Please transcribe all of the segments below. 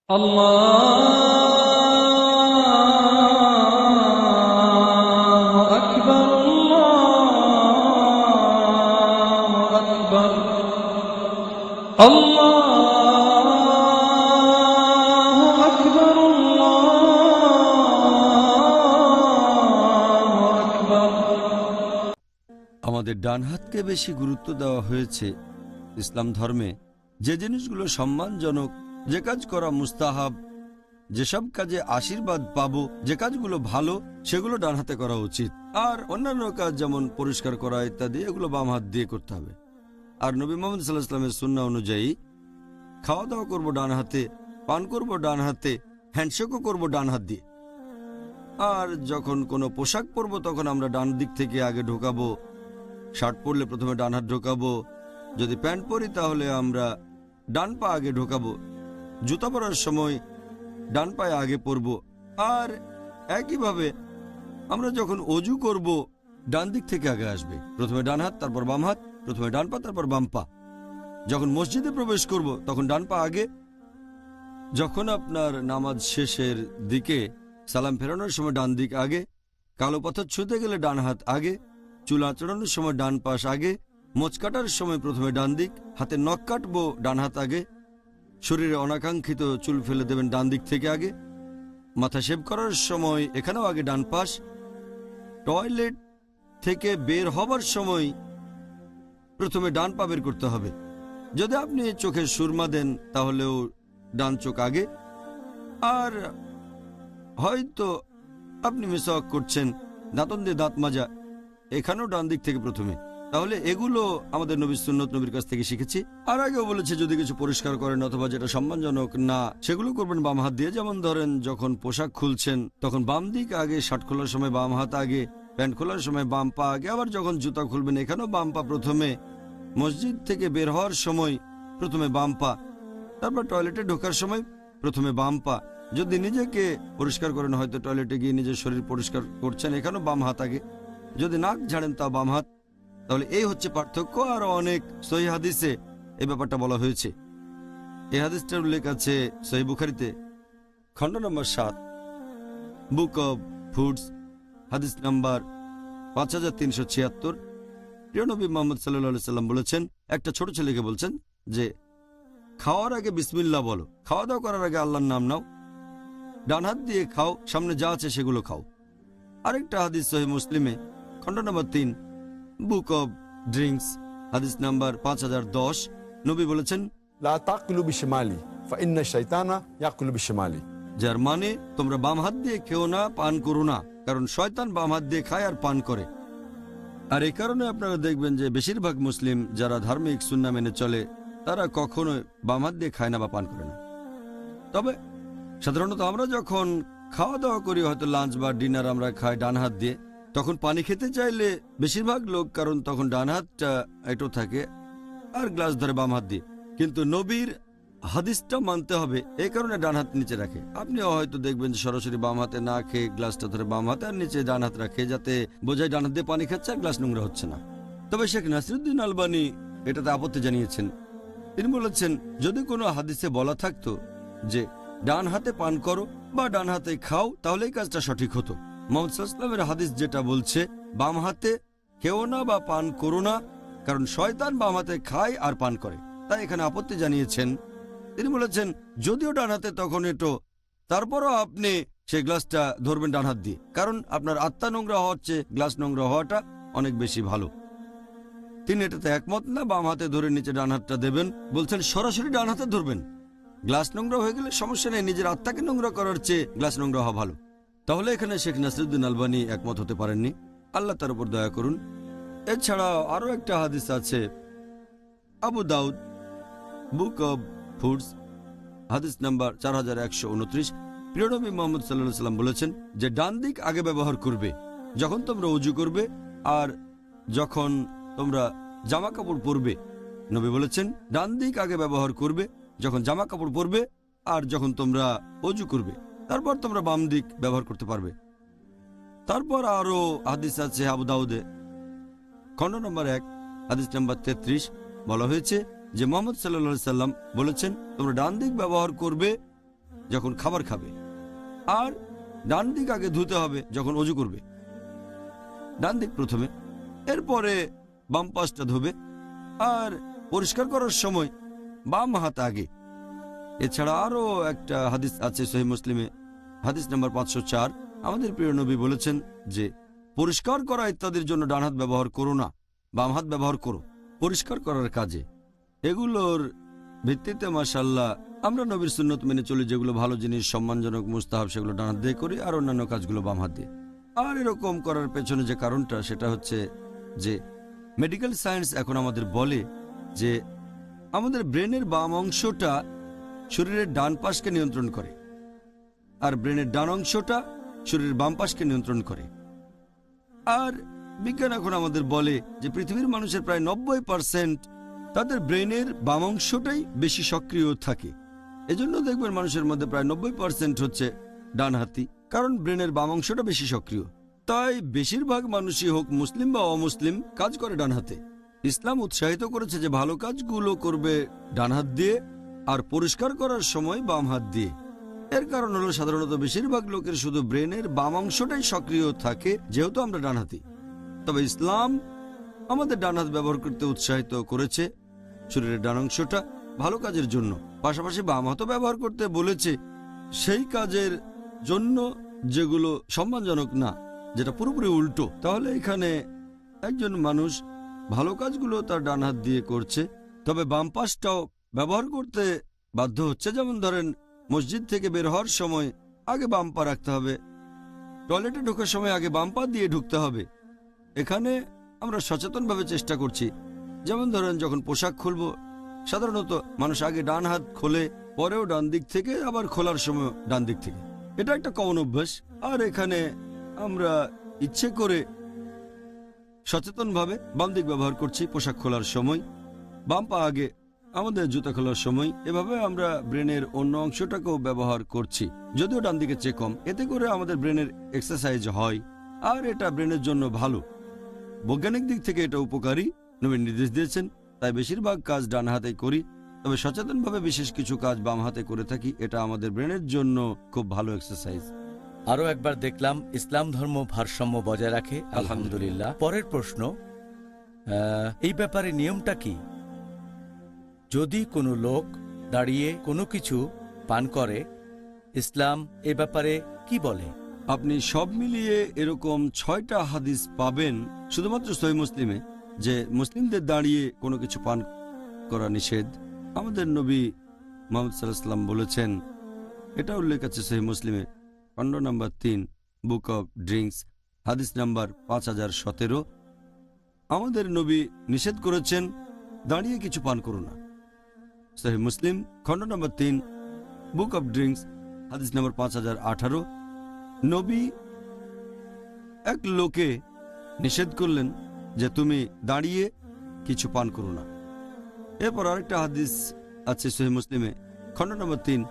আল্লাহু আকবার, আল্লাহু আকবার, আল্লাহু আকবার, আল্লাহু আকবার। আমাদের ডান হাতকে বেশি গুরুত্ব দেওয়া হয়েছে ইসলাম ধর্মে। যে জিনিসগুলো সম্মানজনক, যে কাজ করা মুস্তাহাব, যেসব কাজে আশীর্বাদ পাবো, যে কাজগুলো ভালো, সেগুলো ডান হাতে করা উচিত। আর অন্যান্য কাজ যেমন পরিষ্কার করা ইত্যাদি, এগুলো বাম হাত দিয়ে করতে হবে। আর নবী মুহাম্মদ সাল্লাল্লাহু আলাইহি ওয়াসাল্লামের সুন্নাহ অনুযায়ী খাওয়া দাওয়া করবো ডান হাতে, পান করবো ডান হাতে, হ্যান্ডশেকও করবো ডান হাত দিয়ে। আর যখন কোনো পোশাক পরবো তখন আমরা ডান দিক থেকে আগে ঢোকাবো। শার্ট পরলে প্রথমে ডান হাত ঢোকাবো, যদি প্যান্ট পরি তাহলে আমরা ডান পা আগে ঢোকাবো। জুতা পরার সময় ডান পায়ে আগে পরবো। আর একইভাবে আমরা যখন অজু করব ডান দিক থেকে আগে আসবে, প্রথমে ডান হাত তারপর বাম হাত, প্রথমে ডান পা তারপর বাম পা। যখন মসজিদে প্রবেশ করব তখন ডান পা আগে। যখন আপনার নামাজ শেষের দিকে সালাম ফেরানোর সময় ডান দিক আগে, কালো পাথর ছুঁতে গেলে ডান হাত আগে, চুল আঁচড়ানোর সময় ডান পাশ আগে, মোচ কাটার সময় প্রথমে ডান দিক, হাতে নখ কাটবো ডান হাত আগে, শরীরে অনাকাঙ্ক্ষিত চুল ফেলে দেবেন ডান দিক থেকে আগে, মাথা শেভ করার সময় এখানেও আগে ডান পাশ, টয়লেট থেকে বের হবার সময় প্রথমে ডান পা বের করতে হবে। যদি আপনি চোখে সুরমা দেন তাহলেও ডান চোখ আগে। আর হয়তো আপনি মিসওয়াক করছেন, দাঁতন দিয়ে দাঁত মাজা, এখানেও ডান দিক থেকে প্রথমে। তাহলে এগুলো আমাদের নবীর সুন্নত, নবীর কাছ থেকে শিখেছি। আর আগেও বলেছে যদি কিছু পরিষ্কার করেন অথবা যেটা সম্মানজনক না, সেগুলো করবেন বাম হাত দিয়ে। যেমন ধরেন যখন পোশাক খুলছেন তখন বাম দিক আগে, শার্ট খোলার সময় বাম হাত আগে, প্যান্ট খোলার সময় বাম পা আগে। আবার যখন জুতা খুলবেন এখানেও বাম পা প্রথমে, মসজিদ থেকে বের হওয়ার সময় প্রথমে বাম পা, তারপর টয়লেটে ঢোকার সময় প্রথমে বাম পা। যদি নিজেকে পরিষ্কার করেন, হয়তো টয়লেটে গিয়ে নিজের শরীর পরিষ্কার করছেন, এখানেও বাম হাত আগে। যদি নাক ঝাড়েন তা বাম হাত। তাহলে এই হচ্ছে পার্থক্য। আর অনেক সহিহ হাদিসে এই ব্যাপারটা বলা হয়েছে। এই হাদিসটার উল্লেখ আছে সহিহ বুখারীতে, খণ্ড নম্বর 7, বুক অব ফুডস, হাদিস নাম্বার 5376। প্রিয় নবী মুহাম্মদ সাল্লাল্লাহু আলাইহি সাল্লাম বলেছেন, একটা ছোট ছেলেকে বলছেন যে খাওয়ার আগে বিসমিল্লাহ বলো, খাওয়া দাওয়া করার আগে আল্লাহর নাম নাও, ডান হাত দিয়ে খাও, সামনে যা আছে সেগুলো খাও। আরেকটা হাদিস সহিহ মুসলিমে, খণ্ড নম্বর 3, বুক অব ড্রিঙ্কস, হাদিস নাম্বার 5010, নবী বলেছেন, লা তাকুলু বিশমালি ফাইন্না শাইতানা ইয়াকুলু বিশমালি। যার মানে তোমরা বাম হাত দিয়ে খেও না, পান করো না, কারণ শয়তান বাম হাত দিয়ে খায় আর পান করে। আর এই কারণে আপনারা দেখবেন যে বেশিরভাগ মুসলিম যারা ধার্মিক সুন্নাহ মেনে চলে তারা কখনোই বাম হাত দিয়ে খায় না বা পান করে না। তবে সাধারণত আমরা যখন খাওয়া দাওয়া করি, হয়তো লাঞ্চ বা ডিনার আমরা খাই ডান হাত দিয়ে, তখন পানি খেতে চাইলে বেশিরভাগ লোক, কারণ তখন ডান হাতটা এটো থাকে আর গ্লাস ধরে বাম হাত দিয়ে। কিন্তু নবীর হাদিসটা মানতে হবে, এই কারণে ডান হাত নিচে রাখে। আপনিও হয়তো দেখবেন যে সরাসরি বাম হাতে না খেয়ে গ্লাসটা ধরে বাম হাতে আর নিচে ডান হাত রাখে, যাতে বোঝায় ডান হাত দিয়ে পানি খাচ্ছে আর গ্লাস নোংরা হচ্ছে না। তবে শেখ নাসিরুদ্দিন আলবানী এটাতে আপত্তি জানিয়েছেন। তিনি বলেছেন, যদি কোনো হাদিসে বলা থাকতো যে ডান হাতে পান করো বা ডান হাতে খাও, তাহলে এই কাজটা সঠিক হতো। মুহাম্মদ সাল্লাল্লাহু আলাইহি ওয়াসাল্লামের হাদিস যেটা বলছে বাম হাতে খেও না বা পান করো না, কারণ শয়তান বাম হাতে খায় আর পান করে, তাই এখানে আপত্তি জানিয়েছেন। তিনি বলেছেন যদিও ডান হাতে তখন এটো, তারপরও আপনি সেই গ্লাসটা ধরবেন ডান হাত দিয়ে, কারণ আপনার আত্মা নোংরা হওয়ার চেয়ে গ্লাস নোংরা হওয়াটা অনেক বেশি ভালো। তিনি এটাতে একমত না, বাম হাতে ধরে নিচে ডান হাতটা দেবেন। বলছেন সরাসরি ডান হাতে ধরবেন, গ্লাস নোংরা হয়ে গেলে সমস্যা নেই, নিজের আত্মাকে নোংরা করার চেয়ে গ্লাস নোংরা হওয়া ভালো। তাহলে এখানে শেখ নাসিরুদ্দিন আলবানী একমত হতে পারেননি, আল্লাহ তার উপর দয়া করুন। এছাড়াও আরো একটা হাদিস আছে, আবু দাউদ, বুক অব ফুডস, হাদিস নাম্বার 4129। প্রিয় নবী মুহাম্মদ সাল্লাল্লাহু আলাইহি সাল্লাম বলেছেন যে ডান দিক আগে ব্যবহার করবে যখন তোমরা ওযু করবে আর যখন তোমরা জামা কাপড় পরবে। নবী বলেছেন ডান দিক আগে ব্যবহার করবে যখন জামা কাপড় পরবে আর যখন তোমরা ওযু করবে, তারপর তোমরা বাম দিক ব্যবহার করতে পারবে। তারপর আরো হাদিস আছে আবু দাউদে, খণ্ড নম্বর 1, হাদিস নাম্বার 33, বলা হয়েছে যে মুহাম্মদ সাল্লাল্লাহু আলাইহি সাল্লাম বলেছেন তোমরা ডান দিক ব্যবহার করবে যখন খাবার খাবে, আর ডান দিক আগে ধুতে হবে যখন অজু করবে। ডান দিক প্রথমে, এরপরে বাম পাশটা ধোবে, আর পরিষ্কার করার সময় বাম হাত আগে। এছাড়া আরও একটা হাদিস আছে সহিহ মুসলিমে, হাদিস নাম্বার 504। আমাদের প্রিয় নবী বলেছেন যে পরিষ্কার করা ইত্যাদির জন্য ডান হাত ব্যবহার করো না, বাম হাত ব্যবহার করো পরিষ্কার করার কাজে। এগুলোর ভিত্তিতে মাশাআল্লাহ আমরা নবীর সুন্নত মেনে চলি, যেগুলো ভালো জিনিস, সম্মানজনক, মুস্তাহাব, সেগুলো ডান হাত দিয়ে করি, আর অন্যান্য কাজগুলো বাম হাত দিয়ে। আর এরকম করার পেছনে যে কারণটা, সেটা হচ্ছে যে মেডিকেল সায়েন্স এখন আমাদের বলে যে আমাদের ব্রেনের বাম অংশটা শরীরের ডান পাশকে নিয়ন্ত্রণ করে, আর ব্রেনের ডান অংশটা শরীরের বাম পাশকে নিয়ন্ত্রণ করে। আর বিজ্ঞান এখন আমাদের বলে যে পৃথিবীর মানুষের প্রায় 90% তাদের ব্রেনের বাম অংশটাই বেশি সক্রিয় থাকে। এজন্য দেখবেন মানুষের মধ্যে প্রায় 90% হচ্ছে ডানহাতি, কারণ ব্রেনের বাম অংশটা বেশি সক্রিয়। তাই বেশিরভাগ মানুষই, হোক মুসলিম বা অমুসলিম, কাজ করে ডান হাতে। ইসলাম উৎসাহিত করেছে যে ভালো কাজগুলো করবে ডান হাত দিয়ে, আর পরিষ্কার করার সময় বাম হাত দিয়ে। এর কারণ হলো সাধারণত বেশিরভাগ লোকের শুধু ব্রেনের বাম অংশটাই সক্রিয় থাকে, যেহেতু আমরা ডানহাতি। তবে ইসলাম আমাদের ডান হাত ব্যবহার করতে উৎসাহিত করেছে, শরীরের ডান অংশটা ভালো কাজের জন্য, পাশাপাশি বাম হাতও ব্যবহার করতে বলেছে সেই কাজের জন্য যেগুলো সম্মানজনক না, যেটা পুরোপুরি উল্টো। তাহলে এখানে একজন মানুষ ভালো কাজগুলো তার ডান হাত দিয়ে করছে, তবে বাম পাশটাও ব্যবহার করতে বাধ্য হচ্ছে। যেমন ধরেন, মসজিদ থেকে বের হওয়ার সময় আগে বাম পা রাখতে হবে, টয়লেটে ঢোকার সময় আগে বাম পা দিয়ে ঢুকতে হবে। এখানে আমরা সচেতনভাবে চেষ্টা করছি। যেমন ধরেন, যখন পোশাক খুলব, সাধারণত মানুষ আগে ডান হাত খোলে, পরেও ডান দিক থেকে, আবার খোলার সময় ডান দিক থেকে। এটা একটা কমন অভ্যাস। আর এখানে আমরা ইচ্ছে করে সচেতনভাবে বাম দিক ব্যবহার করছি পোশাক খোলার সময়, বাম পা আগে আমাদের জুতা খোলার সময়। এভাবে আমরা ব্রেনের অন্য অংশটাকেও ব্যবহার করছি, যদিও ডান দিকে চেয়ে কম। এতে করে আমাদের ব্রেনের এক্সারসাইজ হয়, আর এটা ব্রেনের জন্য ভালো। বৈজ্ঞানিক দিক থেকে এটা উপকারী, নবী নির্দেশ দিয়েছেন। তাই বেশিরভাগ কাজ ডান হাতে করি, তবে সচেতনভাবে বিশেষ কিছু কাজ বাম হাতে করে থাকি। এটা আমাদের ব্রেনের জন্য খুব ভালো এক্সারসাইজ। আরো একবার দেখলাম ইসলাম ধর্ম ভারসাম্য বজায় রাখে, আলহামদুলিল্লাহ। পরের প্রশ্ন, এই ব্যাপারে নিয়মটা কি? যদি কোনো লোক দাঁড়িয়ে কোনো কিছু পান করে, ইসলাম এ ব্যাপারে কি বলে? আপনি সব মিলিয়ে এরকম 6টা হাদিস পাবেন শুধুমাত্র সহিহ মুসলিমে, যে মুসলিমদের দাঁড়িয়ে কোনো কিছু পান করা নিষেধ। আমাদের নবী মুহাম্মদ সাল্লাল্লাহু আলাইহি ওয়াসাল্লাম বলেছেন, এটা উল্লেখ আছে সহিহ মুসলিমে, খণ্ড নাম্বার 3, বুক অব ড্রিঙ্কস, হাদিস নাম্বার 5017। আমাদের নবী নিষেধ করেছেন দাঁড়িয়ে কিছু পান করো না। সহিহ মুসলিম, খণ্ড নাম্বার 3, বুক অব ড্রিঙ্কস, হাদিস নাম্বার 5018। নবী এক লোকে নিষেধ করলেন যে তুমি দাঁড়িয়ে কিছু পান করো না। এরপর আরেকটা হাদিস আছে সহিহ মুসলিমে, খণ্ড নম্বর 3,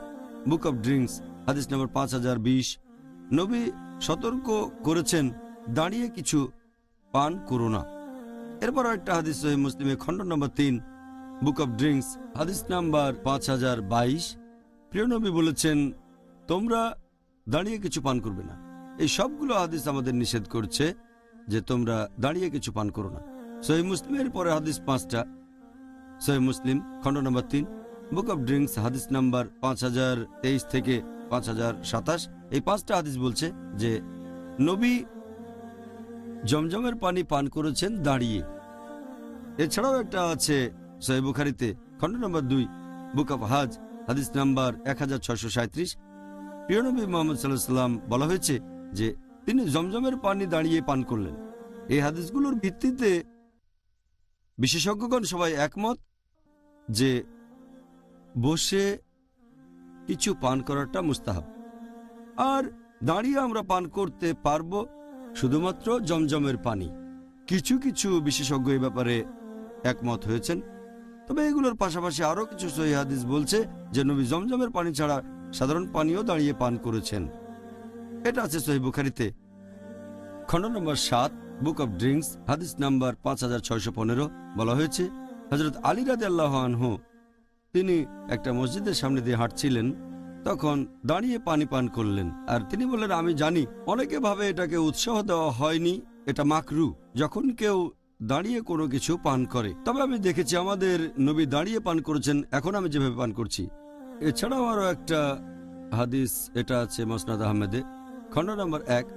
বুক অব ড্রিঙ্কস, হাদিস নম্বর 5020। নবী সতর্ক করেছেন দাঁড়িয়ে কিছু পান করো না। এরপর আরেকটা হাদিস সহিহ মুসলিমে, খণ্ড নম্বর 3, বুক অব ড্রিঙ্কস, হাদিস নাম্বার 5022। প্রিয় নবী বলেছেন তোমরা দাঁড়িয়ে কিছু পান করবে না। এই সবগুলো হাদিস আমাদের নিষেধ করছে যে তোমরা দাঁড়িয়ে কিছু পান করো না। সহিহ মুসলিমের পরে হাদিস 5টা, সহিহ মুসলিম, খণ্ড নম্বর 3, বুক অব ড্রিঙ্কস, হাদিস নাম্বার 5023 থেকে 5027। এই 5টা হাদিস বলছে যে নবী জমজমের পানি পান করেছেন দাঁড়িয়ে। এছাড়াও একটা আছে সহিহ বুখারীতে, খণ্ড নম্বর 2, বুক অব হাজ, হাদিস নাম্বার 1637। প্রিয় নবী মুহাম্মদ সাল্লাল্লাহু আলাইহি ওয়াসাল্লাম বলা হয়েছে যে তিনি জমজমের পানি দাঁড়িয়ে পান করলেন। এই হাদিসগুলোর ভিত্তিতে বিশেষজ্ঞগণ সবাই একমত যে বসে কিছু পান করাটা মুস্তাহাব, আর দাঁড়িয়ে আমরা পান করতে পারবো শুধুমাত্র জমজমের পানি। কিছু কিছু বিশেষজ্ঞ এই ব্যাপারে একমত হয়েছেন, তবে এগুলোর পাশাপাশি আরও কিছু সহিহ হাদিস বলছে যে নবী জমজমের পানি ছাড়া সাধারণ পানিও দাঁড়িয়ে পান করেছেন। এটা আছে সহিহ বুখারীতে, খণ্ড নম্বর 7, বুক অব ড্রিঙ্কস, হাদিস নাম্বার 5615। বলা হয়েছে হযরত আলী রাদিয়াল্লাহু আনহু তিনি একটা মসজিদের সামনে দিয়ে হাঁটছিলেন, তখন দাঁড়িয়ে পানি পান করলেন। আর তিনি বললেন, আমি জানি অনেকে ভাবে এটাকে উৎসাহ দেওয়া হয়নি, এটা মাকরু যখন কেউ দাঁড়িয়ে কোনো কিছু পান করে। তবে আমি দেখেছি আমাদের নবী দাঁড়িয়ে পান করেছেন, এখন আমি যেভাবে পান করছি। এছাড়াও আরও একটা হাদিস, এটা আছে মুসনাদ আহমেদে, খণ্ড নম্বর 1,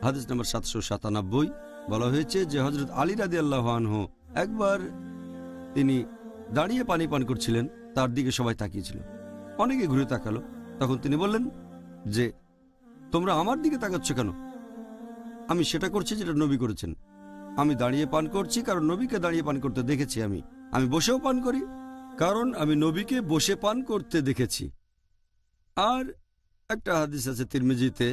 হাদিস নম্বর 797। বলা হয়েছে যে হযরত আলী রাদিয়াল্লাহু আনহু একবার তিনি দাঁড়িয়ে পানি পান করছিলেন, তার দিকে সবাই তাকিয়েছিল, অনেকে ঘুরে তাকালো। তখন তিনি বললেন যে, তোমরা আমার দিকে তাকাচ্ছ কেন? আমি সেটা করছি যেটা নবী করেছেন। আমি দাঁড়িয়ে পান করছি কারণ নবীকে দাঁড়িয়ে পান করতে দেখেছি। আমি বসেও পান করি কারণ আমি নবীকে বসে পান করতে দেখেছি। আর একটা হাদিস আছে তিরমিজিতে,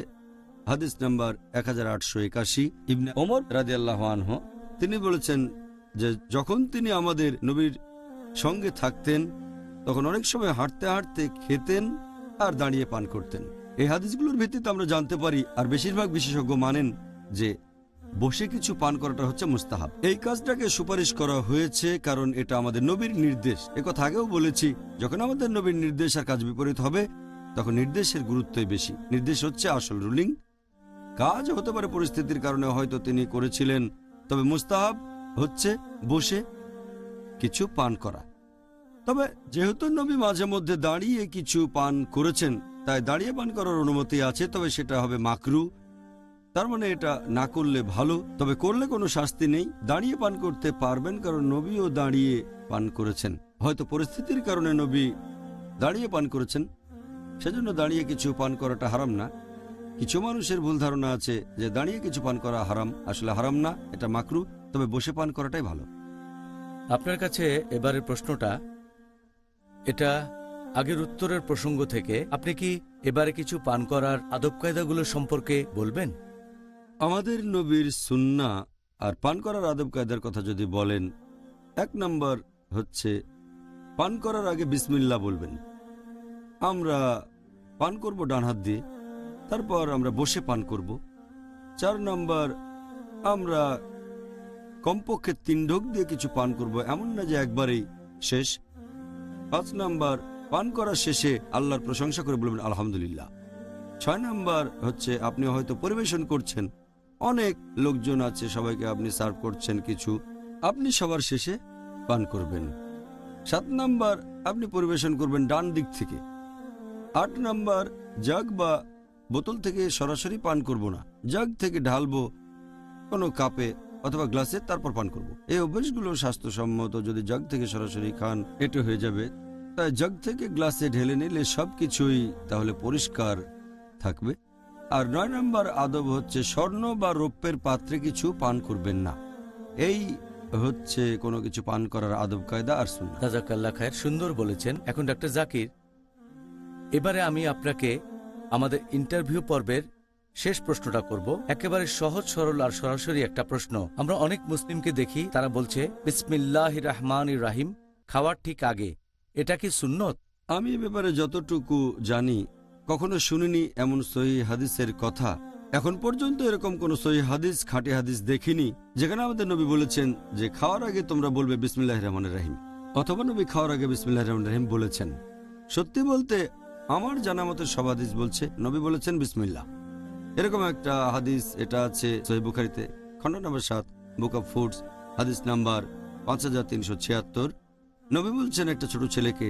হাদিস নাম্বার 1881, ইবনে ওমর রাদিয়াল্লাহু আনহু তিনি বলেছেন যে যখন তিনি আমাদের নবীর সঙ্গে থাকতেন তখন অনেক সময় হাঁটতে হাঁটতে খেতেন আর দাঁড়িয়ে পান করতেন। এই হাদিসগুলোর ভিত্তিতে আমরা জানতে পারি, আর বেশিরভাগ বিশেষজ্ঞ মানেন যে বসে কিছু পান করাটা হচ্ছে মুস্তাহাব। এই কাজটাকে সুপারিশ করা হয়েছে কারণ এটা আমাদের নবীর নির্দেশ। একথা আগেও বলেছি, যখন আমাদের নবীর নির্দেশ আর কাজ বিপরীত হবে তখন নির্দেশের গুরুত্বই বেশি। নির্দেশ হচ্ছে আসল রুলিং, কাজ হতে পারে পরিস্থিতির কারণে হয়তো তিনি করেছিলেন, তবে মুস্তাহাব হচ্ছে বসে কিছু পান করা। তবে যেহেতু নবী মাঝে মধ্যে দাঁড়িয়ে কিছু পান করেছেন, তাই দাঁড়িয়ে পান করার অনুমতি আছে, তবে সেটা হবে মাকরু। তার মানে এটা না করলে ভালো, তবে করলে কোনো শাস্তি নেই। দাঁড়িয়ে পান করতে পারবেন কারণ নবীও দাঁড়িয়ে পান করেছেন। হয়তো পরিস্থিতির কারণে নবী দাঁড়িয়ে পান করেছেন, সেজন্য দাঁড়িয়ে কিছু পান করাটা হারাম না। কিছু মানুষের ভুল ধারণা আছে যে দাঁড়িয়ে কিছু পান করা হারাম, আসলে হারাম না, এটা মাকরু, তবে বসে পান করাটাই ভালো। আপনার কাছে এবারের প্রশ্নটা, এটা আগের উত্তরের প্রসঙ্গ থেকে আপনি কি এবারে কিছু পান করার আদব কায়দাগুলো সম্পর্কে বলবেন? আমাদের নবীর সুন্নাহ আর পান করার আদব কায়দার কথা যদি বলেন, 1 নম্বর হচ্ছে পান করার আগে বিসমিল্লাহ বলবেন। আমরা পান করব ডান হাত দিয়ে, তারপর আমরা বসে পান করব। 4 নম্বর, আমরা কমপক্ষে 3 ঢোক দিয়ে কিছু পান করব, এমন না যে একবারেই শেষ। 5 নম্বর, পান করার শেষে আল্লাহর প্রশংসা করে বলবেন আলহামদুলিল্লাহ। 6 নম্বর হচ্ছে আপনি হয়তো পরিবেশন করছেন, অনেক লোকজন আছে, সবাইকে আপনি সার্ভ করছেন কিছু, আপনি সবার শেষে পান করবেন। 7 নম্বর, আপনি পরিবেশন করবেন ডান দিক থেকে। 8 নম্বর, জাগ বা বোতল থেকে সরাসরি পান করব না, জাগ থেকে ঢালবো কোনো কাপে অথবা গ্লাসে, তারপর পান করব। এই অভ্যাসগুলো স্বাস্থ্যসম্মত। যদি জাগ থেকে সরাসরি খান এটা হয়ে যাবে, তাই জাগ থেকে গ্লাসে ঢেলে নিলে সবকিছুই তাহলে পরিষ্কার থাকবে। আর 9 নম্বর আদব হচ্ছে স্বর্ণ বা রৌপ্যের পাত্রে কিছু পান করবেন না। এই হচ্ছে কোনো কিছু পান করার আদব কায়দা আর সুন্নাহ। জাযাকাল্লাহ খায়ের, সুন্দর বলেছেন। এখন ডাক্তার জাকির, এবারে আমি আপনাকে আমাদের ইন্টারভিউ পর্বের শেষ প্রশ্নটা করব। একেবারে সহজ সরল আর সরাসরি একটা প্রশ্ন। আমরা অনেক মুসলিমকে দেখি, তারা বলছে বিসমিল্লাহির রহমানির রাহিম খাওয়ার ঠিক আগে, এটা কি সুন্নত? আমি এ ব্যাপারে যতটুকু জানি, কখনো শুনিনি এমন সহিহ হাদিসের কথা। এখন পর্যন্ত এরকম কোন সহিহ হাদিস, খাঁটি হাদিস দেখিনি যেখানে আমাদের নবী বলেছেন যে খাওয়ার আগে তোমরা বলবে বিসমিল্লাহির রহমানির রাহিম, অথবা নবী খাওয়ার আগে বিসমিল্লাহির রহমানির রাহিম বলেছেন। সত্যি বলতে আমার জানা মতে সব হাদিস বলছে নবী বলেছেন বিসমিল্লাহ। এরকম একটা হাদিস, এটা আছে সহিহ বুখারীতে, খণ্ড নম্বর 7, বুক অব ফুডস, হাদিস নাম্বার 5376। নবী বলছেন একটা ছোট ছেলেকে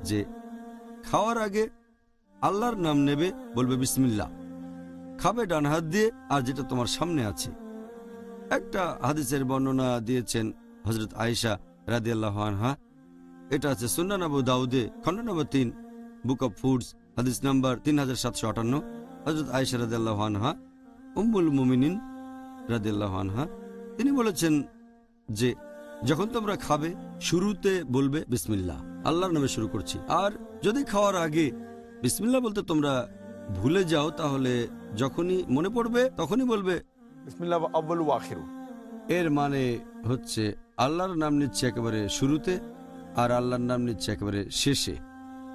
যে খাওয়ার আগে আল্লাহর নাম নেবে, বলবে বিসমিল্লাহ, খাবে ডান হাত দিয়ে আর যেটা তোমার সামনে আছে। একটা হাদিসের বর্ণনা দিয়েছেন হযরত আয়েশা রাদিয়াল্লাহু আনহা, এটা আছে সুনান আবু দাউদে, খণ্ড নম্বর 3, বুক অব ফুডস, হাদিস নাম্বার 3758। হযরত আয়েশা রাদিয়াল্লাহু আনহা, উম্মুল মুমিনিন রাদিয়াল্লাহু আনহা, তিনি বলেছেন যে যখন তোমরা খাবে শুরুতে বলবে বিসমিল্লাহ, আল্লাহর নামে শুরু করছি। আর যদি খাওয়ার আগে বিসমিল্লাহ বলতে তোমরা ভুলে যাও, তাহলে যখনই মনে পড়বে তখনই বলবে বিসমিল্লাহ আউয়ালু ওয়া আখিরু। এর মানে হচ্ছে আল্লাহর নাম নিচ্ছে একেবারে শুরুতে আর আল্লাহর নাম নিচ্ছে একেবারে শেষে।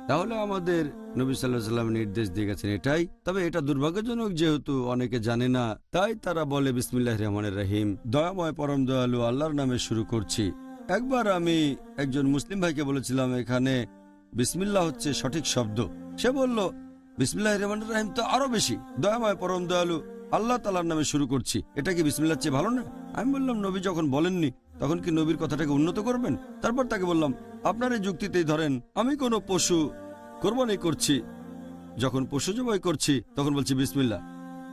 তাহলে আমাদের নবী সাল্লাল্লাহু আলাইহি ওয়াসাল্লাম নির্দেশ দিয়ে গেছেন এটাই। তবে এটা দুর্ভাগ্যজনক, যেহেতু অনেকে জানে না, তাই তারা বলে বিসমিল্লাহির রহমানির রহিম, দয়াময় পরম দয়ালু আল্লাহর নামে শুরু করছি। একবার আমি একজন মুসলিম ভাইকে বলেছিলাম এখানে বিসমিল্লাহ হচ্ছে সঠিক শব্দ। সে বলল বিসমিল্লাহির রহমানির রহিম তো আরো বেশি, দয়াময় পরম দয়ালু আল্লাহ তাআলার নামে শুরু করছি, এটা কি বিসমিল্লাহর চেয়ে ভালো না? আমি বললাম, নবী যখন বলেননি তখন কি নবীর কথাটাকে উন্নত করবেন? তারপর তাকে বললাম, আপনার এই যুক্তিতেই ধরেন আমি কোনো পশু কোরবানি করছি, যখন পশু জবাই করছি তখন বলছি বিসমিল্লাহ,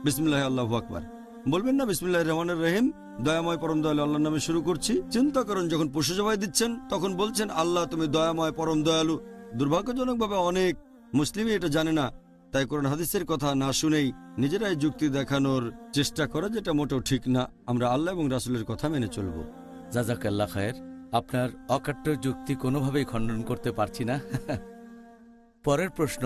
বিসমিল্লাহ আল্লাহু আকবার। বলবেন না বিসমিল্লাহির রহমানির রহিম দয়াময় পরম দয়ালু আল্লাহর নামে শুরু করছি? চিন্তা করেন, যখন পশু জবাই দিচ্ছেন তখন বলছেন আল্লাহ তুমি দয়াময় পরম দয়ালু। দুর্ভাগ্যজনকভাবে অনেক মুসলিমই এটা জানে না, তাই কোরআন হাদিসের কথা না শুনেই নিজেরাই যুক্তি দেখানোর চেষ্টা করে, যেটা মোটেও ঠিক না। আমরা আল্লাহ এবং রাসূলের কথা মেনে চলব। জাযাকাল্লাহ খায়ের। আপনার অকাট্য যুক্তি কোনোভাবেই খণ্ডন করতে পারছি না। পরের প্রশ্ন,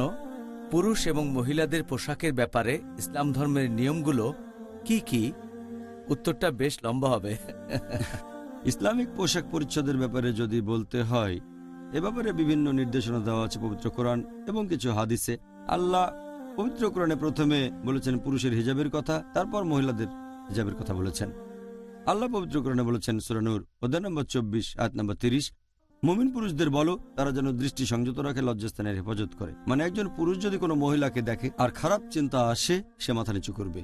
পুরুষ এবং মহিলাদের পোশাকের ব্যাপারে ইসলাম ধর্মের নিয়মগুলো কি কি? উত্তরটা বেশ লম্বা হবে। ইসলামিক পোশাক পরিচ্ছদের ব্যাপারে যদি বলতে হয়, এ ব্যাপারে বিভিন্ন নির্দেশনা দেওয়া আছে পবিত্র কোরআন এবং কিছু হাদিসে। আল্লাহ পবিত্র কোরআনে প্রথমে বলেছেন পুরুষের হিজাবের কথা, তারপর মহিলাদের হিজাবের কথা বলেছেন। আল্লাহ পবিত্র কোরআনে বলেছেন সূরা নূর অধ্যায় নম্বর 24 আয়াত নম্বর 30, মুমিন পুরুষদের বলো তারা যেন দৃষ্টি সংযত রাখে, লজ্জাস্থানের হেফাজত করে। মানে একজন পুরুষ যদি কোনো মহিলাকে দেখে আর খারাপ চিন্তা আসে, সে মাথা নিচু করবে।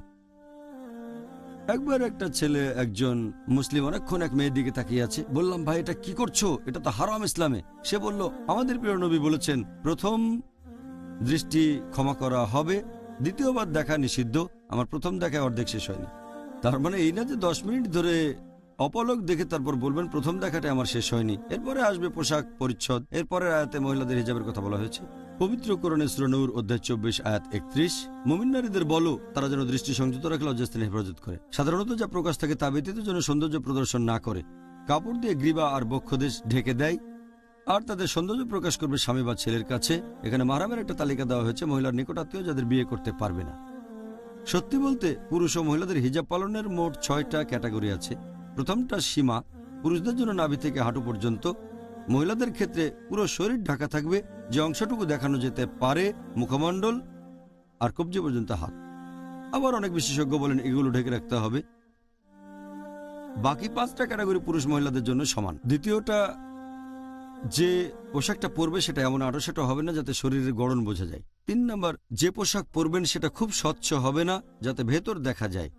একবার একটা ছেলে একজন মুসলিম অনেকক্ষণ এক মেয়ের দিকে তাকিয়ে আছে। বললাম, ভাই এটা কি করছো? এটা তো হারাম ইসলামে। সে বলল, আমাদের প্রিয় নবী বলেছেন প্রথম দৃষ্টি ক্ষমা করা হবে, দ্বিতীয়বার দেখা নিষিদ্ধ। আমার প্রথম দেখায় অর্ধেক শেষ হয়নি। তার মানে এই না যে 10 মিনিট ধরে অপলক দেখে তারপর বলবেন প্রথম দেখাটা আমার শেষ হয়নি। এরপরে আসবে পোশাক পরিচ্ছদ। এরপরের আয়াতে মহিলাদের হিজাবের কথা বলা হয়েছে। পবিত্র কোরআনে সূরা নূর অধ্যায় 24 আয়াত 31, মুমিন নারীদের বলো তারা যেন দৃষ্টি সংযত রাখে, লজ্জাস্থানে হেফাজত করে। সাধারণত যা প্রকাশ থাকে তা ব্যতীত যেন সৌন্দর্য প্রদর্শন না করে, কাপড় দিয়ে গ্রীবা আর বক্ষদেশ ঢেকে দেয়, আর তাদের সৌন্দর্য প্রকাশ করবে স্বামী বা ছেলের কাছে। এখানে মাহরামের একটা তালিকা দেওয়া হয়েছে, মহিলার নিকটাত্মীয় যাদের বিয়ে করতে পারবে না। সত্যি বলতে পুরুষ ও মহিলাদের হিজাব পালনের মোট 6টা ক্যাটাগরি আছে। প্রথমটা সীমা, পুরুষদের জন্য নাভি থেকে হাঁটু পর্যন্ত। মহিলাদের ক্ষেত্রে পুরো শরীর ঢাকা থাকবে, যে অংশটুকু দেখানো যেতে পারে মুখমণ্ডল আর কবজি পর্যন্ত হাত। আবার অনেক বিশেষজ্ঞ বলেন এগুলো ঢেকে রাখতে হবে। বাকি 5টা ক্যাটাগরি পুরুষ মহিলাদের জন্য সমান। দ্বিতীয়টা, যে পোশাকটা পরবে সেটা এমন আঁটোসাঁটো হবে না যাতে শরীরের গড়ন বোঝা যায়। 3 নম্বর, যে পোশাক পরবেন সেটা খুব স্বচ্ছ হবে না যাতে ভেতর দেখা যায়।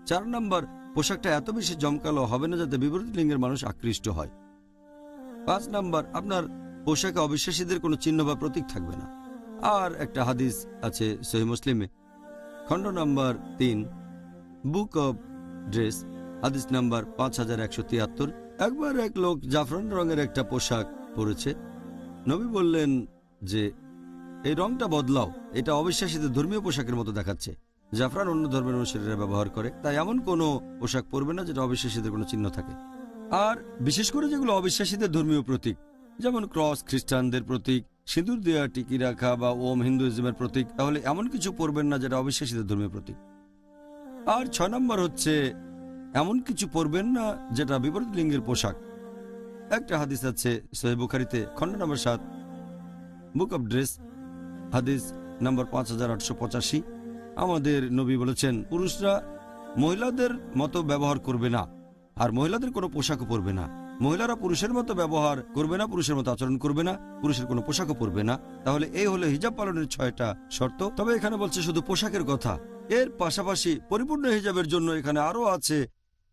4 নম্বর, পোশাকটা এত বেশি জমকালো হবে না যাতে বিপরীত লিঙ্গের মানুষ আকৃষ্ট হয়। 5 নম্বর, আপনার পোশাকে অবিশ্বাসীদের কোনো চিহ্ন বা প্রতীক থাকবে না। আর একটা হাদিস আছে সহিহ মুসলিমে, খণ্ড নম্বর 3, বুক অব ড্রেস, হাদিস নাম্বার 5173। একবার এক লোক জাফরান রঙের একটা পোশাক পরেছে। নবী বললেন যে এই রংটা বদলাও, এটা অবিশ্বাসীদের ধর্মীয় পোশাকের মতো দেখাচ্ছে। জাফরান অন্য ধর্মের অনুসারীরা ব্যবহার করে, তাই এমন কোনো পোশাক পরবে না যেটা অবিশ্বাসীদের কোনো চিহ্ন থাকে। আর বিশেষ করে যেগুলো অবিশ্বাসীদের ধর্মীয় প্রতীক, যেমন ক্রস খ্রিস্টানদের প্রতীক, সিঁদুর দেওয়া টিকি রাখা বা ওম হিন্দুইজমের প্রতীক, তাহলে এমন কিছু পরবেন না যেটা অবিশ্বাসীদের ধর্মীয় প্রতীক। আর 6 নম্বর হচ্ছে এমন কিছু পরবেন না যেটা বিপরীত লিঙ্গের পোশাক। একটা হাদিস আছে সহিহ বুখারীতে, খণ্ড নম্বর 7, বুক অব ড্রেস, হাদিস নম্বর 5885। আমাদের নবী বলেছেন পুরুষরা মহিলাদের মতো ব্যবহার করবে না, আর মহিলাদের কোনো পোশাকও পরবে না। মহিলারা পুরুষের মতো ব্যবহার করবে না, পুরুষের মতো আচরণ করবে না, পুরুষের কোনো পোশাকও পরবে না। তাহলে এই হলো হিজাব পালনের 6টা শর্ত। তবে এখানে বলছে শুধু পোশাকের কথা। এর পাশাপাশি পরিপূর্ণ হিজাবের জন্য এখানে আরো আছে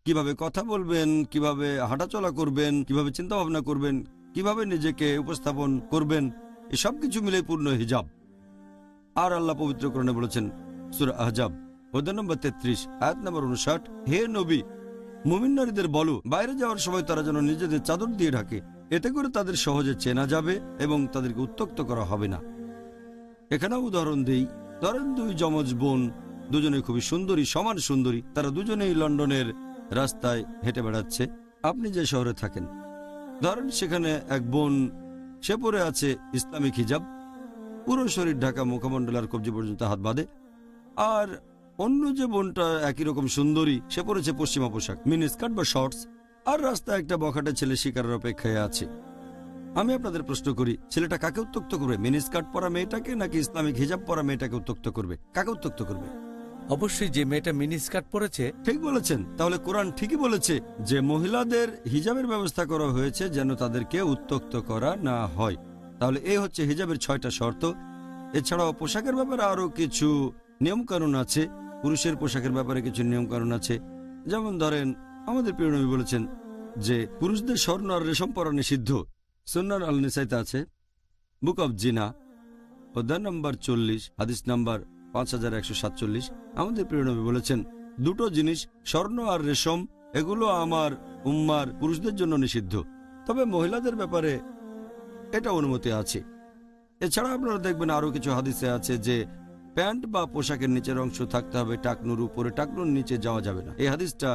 কিভাবে কথা বলবেন, কিভাবে হাঁটাচলা করবেন, কিভাবে চিন্তা ভাবনা করবেন, কিভাবে নিজেকে উপস্থাপন করবেন, এসব কিছু মিলে পূর্ণ হিজাব। আর আল্লাহ পবিত্র কোরআনে বলেছেন সূরা আহজাব অধ্যায় নম্বর 33 আয়াত নম্বর 59, হে নবী, মুমিন নারীদের বলো বাইরে যাওয়ার সময় তারা যেন নিজেদের চাদর দিয়ে ঢাকে, এতে করে তাদের সহজে চেনা যাবে এবং তাদেরকে উত্ত্যক্ত করা হবে না। এখানেও উদাহরণ দেই, ধরেন 2 যমজ বোন, দুজনে খুবই সুন্দরী, সমান সুন্দরী, তারা দুজনেই লন্ডনের রাস্তায় হেঁটে বেড়াচ্ছে। আপনি যে শহরে থাকেন, ধরেন সেখানে এক বোন, সে পরে আছে ইসলামিক হিজাব, পুরো শরীর ঢাকা, মুখমণ্ডল আর কবজি পর্যন্ত হাত বাঁধে। আর অন্য যে বোনটা একই রকম সুন্দরী, সে পরেছে পশ্চিমা পোশাক, মিনি স্কার্ট বা শর্টস, আর রাস্তায় একটা বখাটে ছেলে শিকারের অপেক্ষায় আছে। আমি আপনাদের প্রশ্ন করি, ছেলেটা কাকে উত্ত্যক্ত করবে? মিনি স্কার্ট পরা মেয়েটাকে, নাকি ইসলামিক হিজাব পরা মেয়েটাকে উত্ত্যক্ত করবে? কাকে উত্ত্যক্ত করবে? অবশ্যই যে মেয়েটা মিনি স্কার্ট পরেছে। ঠিক বলেছেন। তাহলে কোরআন ঠিকই বলেছে যে মহিলাদের হিজাবের ব্যবস্থা করা হয়েছে যেন তাদেরকে উত্ত্যক্ত করা না হয়। তাহলে এই হচ্ছে হিজাবের 6টা শর্ত। এছাড়াও পোশাকের ব্যাপারে আরও কিছু নিয়মকানুন আছে। পুরুষের পোশাকের ব্যাপারে কিছু নিয়মকানুন আছে। যেমন ধরেন, আমাদের প্রিয় নবী বলেছেন যে পুরুষদের স্বর্ণ আর রেশম পরা নিষিদ্ধ। সুন্নান আল নিসাইতে আছে, বুক অব জিনা অধ্যায় নম্বর 40, হাদিস নাম্বার 5147। আমাদের প্রিয় নবী বলেছেন, দুটো জিনিস স্বর্ণ আর রেশম, এগুলো আমার উম্মার পুরুষদের জন্য নিষিদ্ধ, তবে মহিলাদের ব্যাপারে এটা অনুমতি আছে। এছাড়া আপনারা দেখবেন আরও কিছু হাদিসে আছে যে প্যান্ট বা পোশাকের নিচের অংশ থাকতে হবে টাকনুর উপরে, টাকনুর নিচে যাওয়া যাবে না। এই হাদিসটা